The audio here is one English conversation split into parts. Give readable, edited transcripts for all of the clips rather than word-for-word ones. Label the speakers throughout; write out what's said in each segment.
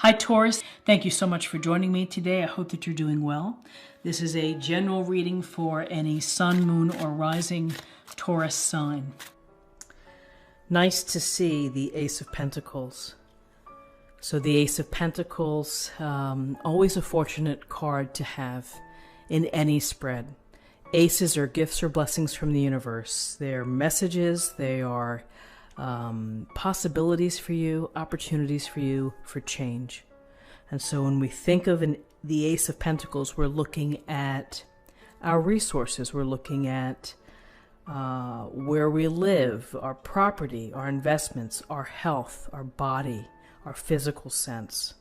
Speaker 1: Hi Taurus, thank you so much for joining me today. I hope that you're doing well. This is a general reading for any sun, moon, or rising Taurus sign. Nice to see the Ace of Pentacles. So the Ace of Pentacles, always a fortunate card to have in any spread. Aces are gifts or blessings from the universe. They're messages, they are possibilities for you, opportunities for you for change. And so when we think of the Ace of Pentacles, we're looking at our resources. We're looking at where we live, our property, our investments, our health, our body, our physical sense.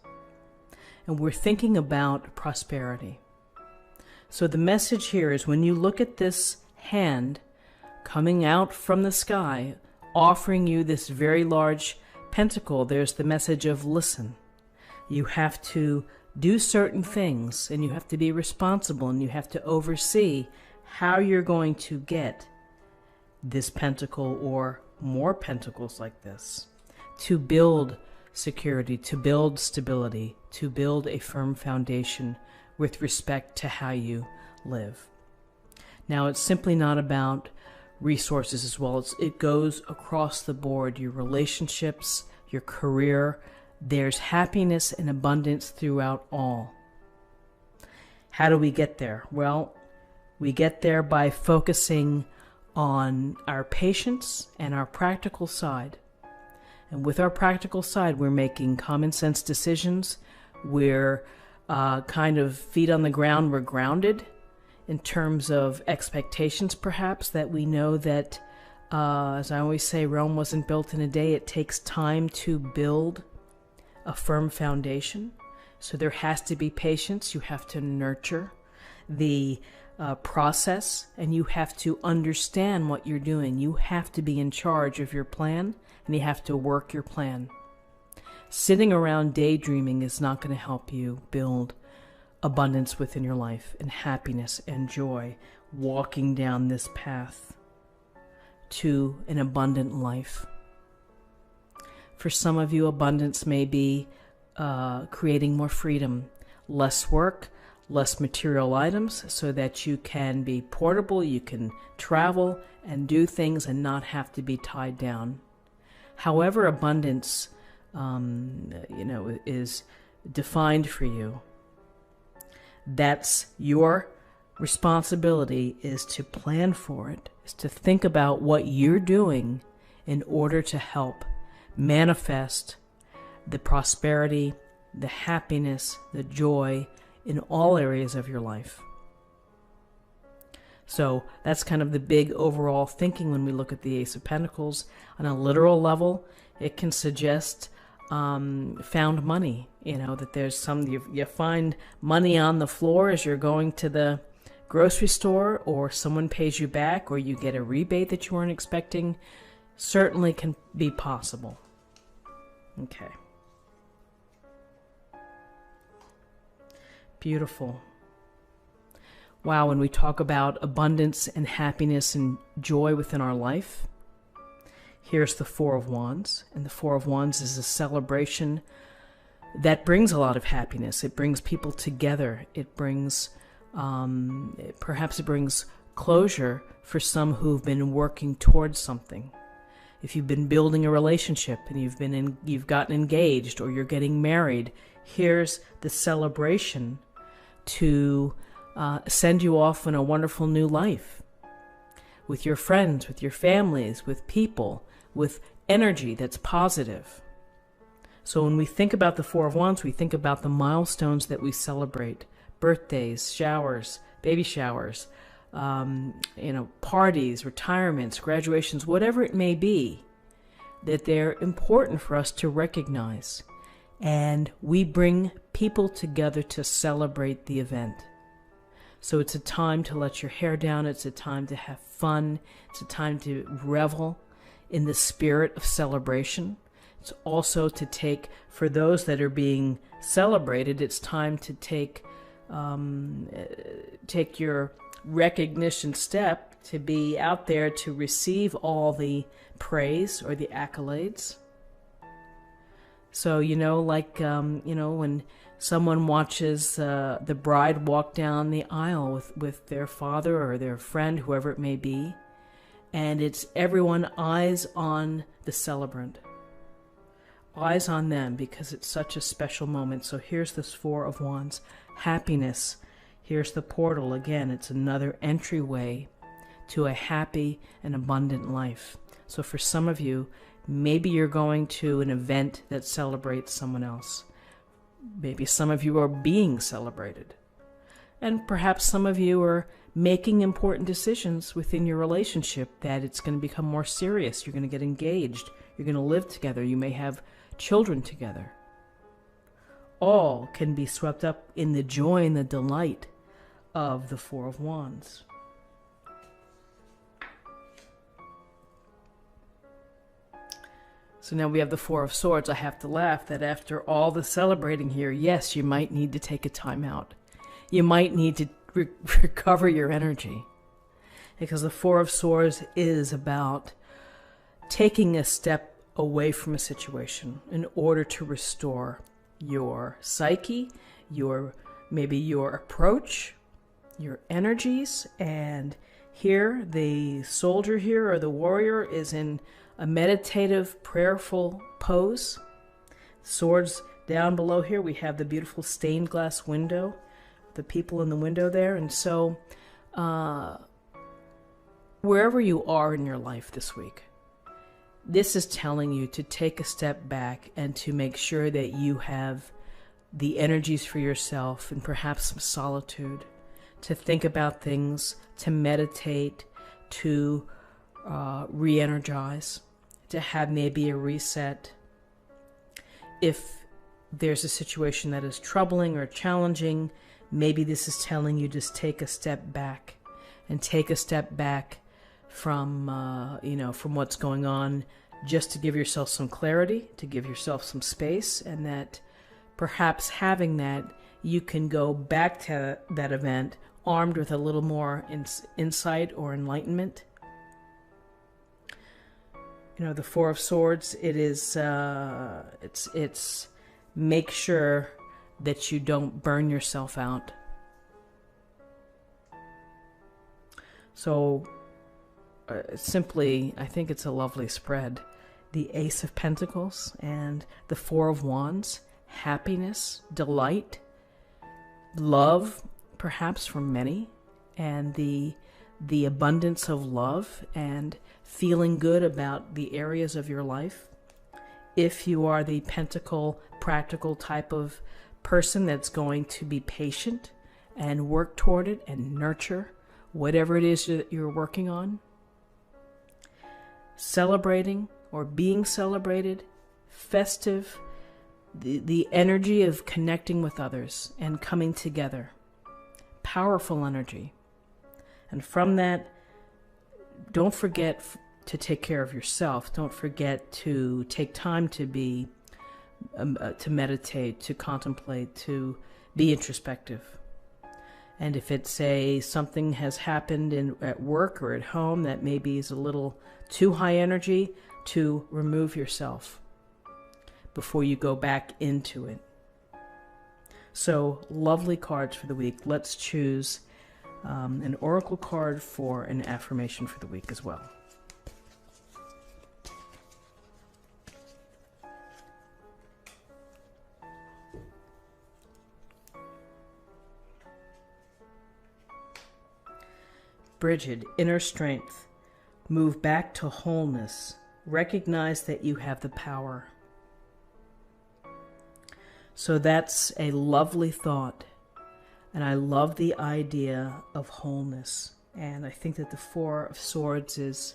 Speaker 1: And we're thinking about prosperity. So the message here is when you look at this hand coming out from the sky, offering you this very large pentacle, there's the message of listen. You have to do certain things, and you have to be responsible, and you have to oversee how you're going to get this pentacle or more pentacles like this, to build security, to build stability, to build a firm foundation with respect to how you live. Now, it's simply not about resources as well. It goes across the board. Your relationships, your career, there's happiness and abundance throughout all. How do we get there? Well, we get there by focusing on our patience and our practical side. And with our practical side, we're making common sense decisions. We're kind of feet on the ground. We're grounded in terms of expectations, perhaps, that we know that, as I always say, Rome wasn't built in a day. It takes time to build a firm foundation. So there has to be patience. You have to nurture the process, and you have to understand what you're doing. You have to be in charge of your plan, and you have to work your plan. Sitting around daydreaming is not going to help you build abundance within your life and happiness and joy, walking down this path to an abundant life. For some of you, abundance may be creating more freedom, less work, less material items, so that you can be portable, you can travel and do things and not have to be tied down. However abundance is defined for you, that's your responsibility, is to plan for it, is to think about what you're doing in order to help manifest the prosperity, the happiness, the joy in all areas of your life. So that's kind of the big overall thinking when we look at the Ace of Pentacles. On a literal level, it can suggest found money, that there's you find money on the floor as you're going to the grocery store, or someone pays you back, or you get a rebate that you weren't expecting. Certainly can be possible. Okay. Beautiful. Wow, when we talk about abundance and happiness and joy within our life, here's the Four of Wands, and the Four of Wands is a celebration that brings a lot of happiness. It brings people together. It brings, perhaps it brings closure for some who've been working towards something. If you've been building a relationship and you've gotten engaged, or you're getting married, here's the celebration to send you off on a wonderful new life with your friends, with your families, with people, with energy that's positive. So when we think about the Four of Wands, we think about the milestones that we celebrate: birthdays, showers, baby showers, parties, retirements, graduations, whatever it may be, that they're important for us to recognize. And we bring people together to celebrate the event. So it's a time to let your hair down. It's a time to have fun. It's a time to revel in the spirit of celebration. It's also to take, for those that are being celebrated, it's time to take your recognition step to be out there to receive all the praise or the accolades. So, when someone watches the bride walk down the aisle with their father or their friend, whoever it may be, and it's everyone eyes on the celebrant. Eyes on them, because it's such a special moment. So here's this Four of Wands. Happiness. Here's the portal. Again, it's another entryway to a happy and abundant life. So for some of you, maybe you're going to an event that celebrates someone else. Maybe some of you are being celebrated. And perhaps some of you are making important decisions within your relationship that it's going to become more serious. You're going to get engaged. You're going to live together. You may have children together. All can be swept up in the joy and the delight of the Four of Wands. So now we have the Four of Swords. I have to laugh that after all the celebrating here, yes, you might need to take a time out. You might need to recover your energy. Because the Four of Swords is about taking a step away from a situation in order to restore your psyche, maybe your approach, your energies. And here, the soldier here, or the warrior, is in a meditative, prayerful pose. Swords down below here, we have the beautiful stained glass window, the people in the window there. And so, wherever you are in your life this week, this is telling you to take a step back and to make sure that you have the energies for yourself and perhaps some solitude, to think about things, to meditate, to re-energize, to have maybe a reset. If there's a situation that is troubling or challenging, maybe this is telling you just take a step back and take a step back from what's going on, just to give yourself some clarity, to give yourself some space, and that perhaps having that, you can go back to that event armed with a little more insight or enlightenment. The Four of Swords, it is, it's make sure that you don't burn yourself out. So, simply, I think it's a lovely spread. The Ace of Pentacles and the Four of Wands, happiness, delight, love, perhaps for many, and the abundance of love and feeling good about the areas of your life. If you are the Pentacle, practical type of person that's going to be patient and work toward it and nurture whatever it is that you're working on, celebrating or being celebrated, festive, the energy of connecting with others and coming together, powerful energy. And from that, don't forget to take care of yourself. Don't forget to take time to be, to meditate, to contemplate, to be introspective. And if it's something has happened at work or at home that maybe is a little too high energy, to remove yourself before you go back into it. So, lovely cards for the week. Let's choose an oracle card for an affirmation for the week as well. Bridget, inner strength. Move back to wholeness. Recognize that you have the power. So that's a lovely thought. And I love the idea of wholeness. And I think that the Four of Swords is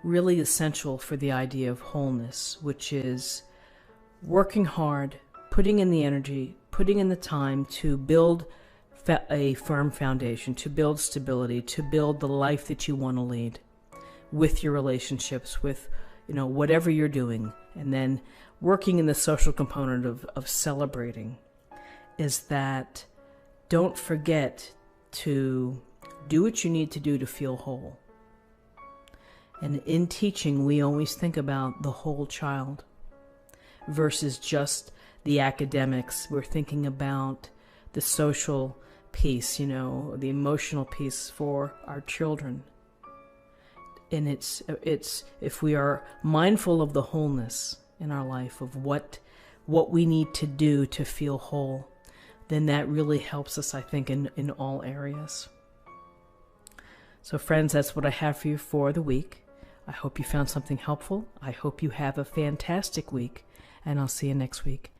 Speaker 1: really essential for the idea of wholeness, which is working hard, putting in the energy, putting in the time to build a firm foundation, to build stability, to build the life that you want to lead with your relationships, with whatever you're doing. And then working in the social component of celebrating is that don't forget to do what you need to do to feel whole. And in teaching, we always think about the whole child. versus just the academics. We're thinking about the social piece, you know, the emotional piece for our children. And it's if we are mindful of the wholeness in our life, of what we need to do to feel whole, then that really helps us, I think, in all areas. So friends, that's what I have for you for the week. I hope you found something helpful. I hope you have a fantastic week, and I'll see you next week.